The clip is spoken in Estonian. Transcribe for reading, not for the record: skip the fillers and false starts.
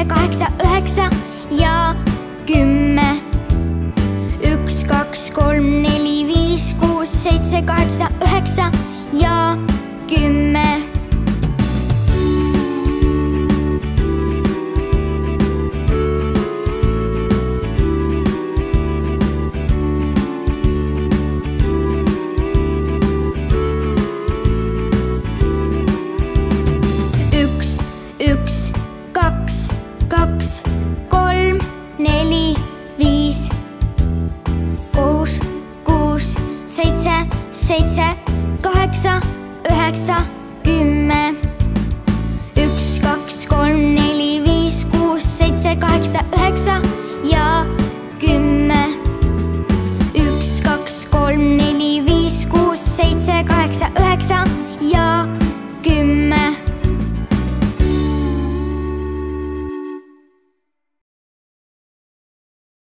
7, 8, 9 ja 10. 1, 2, 3, 4, 5, 6, 7, 8, 9 ja 10. 1, 2, 2, 3, 4, 5, 6, 6, 7, 7, 8, 9